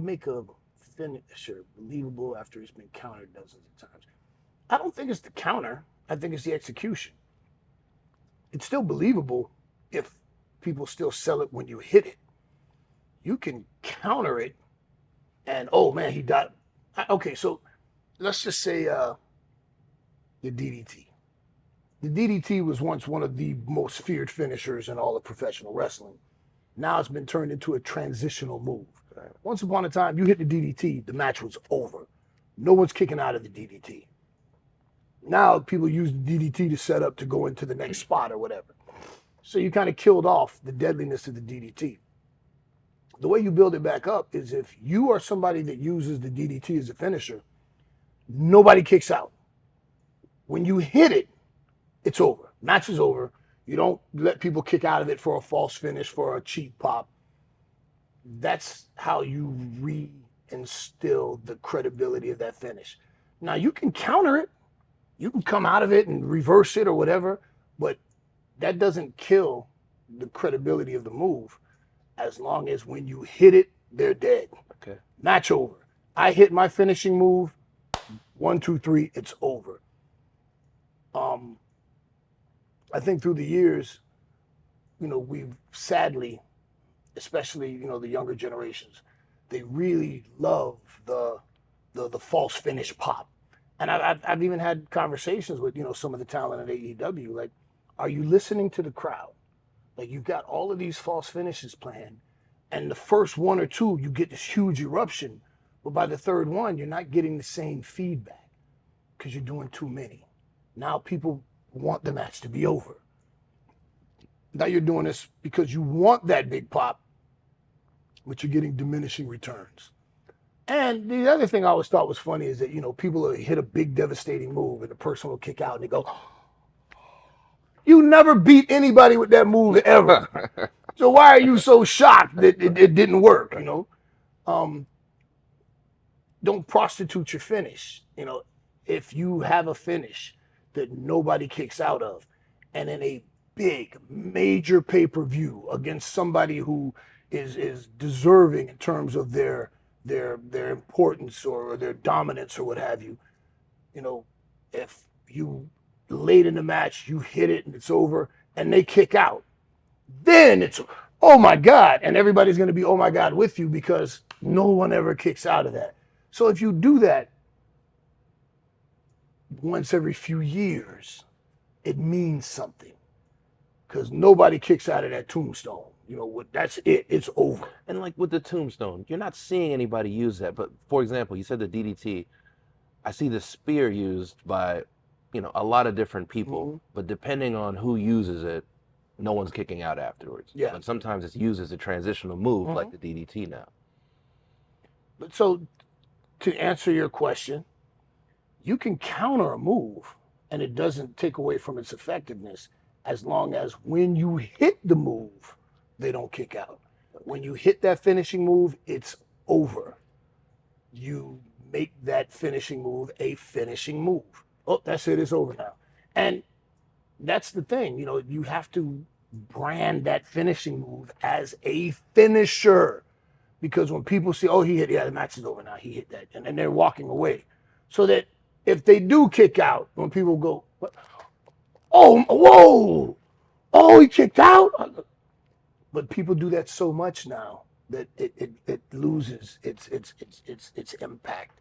Make a finisher believable after it's been countered dozens of times. I don't think it's the counter. I think it's the execution. It's still believable if people still sell it when you hit it. You can counter it and oh man, he died. Okay, so let's just say the DDT. The DDT was once one of the most feared finishers in all of professional wrestling. Now it's been turned into a transitional move. Right. Once upon a time, you hit the DDT, the match was over. No one's kicking out of the DDT. Now people use the DDT to set up to go into the next spot or whatever. So you kind of killed off the deadliness of the DDT. The way you build it back up is if you are somebody that uses the DDT as a finisher, nobody kicks out. When you hit it, it's over. Match is over. You don't let people kick out of it for a false finish, for a cheap pop. That's how you reinstill the credibility of that finish. Now, you can counter it. You can come out of it and reverse it or whatever, but that doesn't kill the credibility of the move as long as when you hit it, they're dead. Okay. Match over. I hit my finishing move, 1, 2, 3, it's over. I think through the years, we've sadly, especially, the younger generations, they really love the false finish pop. And I've even had conversations with, some of the talent at AEW, like, are you listening to the crowd? Like, you've got all of these false finishes planned, and the first one or two, you get this huge eruption, but by the third one, you're not getting the same feedback because you're doing too many. Now people want the match to be over. Now you're doing this because you want that big pop, but you're getting diminishing returns. And the other thing I always thought was funny is that, people will hit a big devastating move and the person will kick out and they go, you never beat anybody with that move ever. So why are you so shocked that it didn't work, Don't prostitute your finish. If you have a finish that nobody kicks out of, and in a big, major pay-per-view against somebody who is deserving in terms of their importance or their dominance or what have you, if you late in the match, you hit it and it's over, and they kick out, then it's, oh my God, and everybody's going to be, oh my God, with you because no one ever kicks out of that. So if you do that once every few years, it means something because nobody kicks out of that tombstone. That's it. It's over. And like with the tombstone, you're not seeing anybody use that. But for example, you said the DDT. I see the spear used by, a lot of different people. Mm-hmm. But depending on who uses it, no one's kicking out afterwards. Yeah. But sometimes it's used as a transitional move, mm-hmm. like the DDT now. But so, to answer your question, you can counter a move and it doesn't take away from its effectiveness as long as when you hit the move, they don't kick out. When you hit that finishing move, it's over. You make that finishing move a finishing move. Oh, that's it, it's over now. And that's the thing, you have to brand that finishing move as a finisher. Because when people say, oh, he hit, yeah, the match is over now, he hit that, and then they're walking away. So that if they do kick out, when people go, what? Oh, whoa, oh, he kicked out? But people do that so much now that it loses its impact.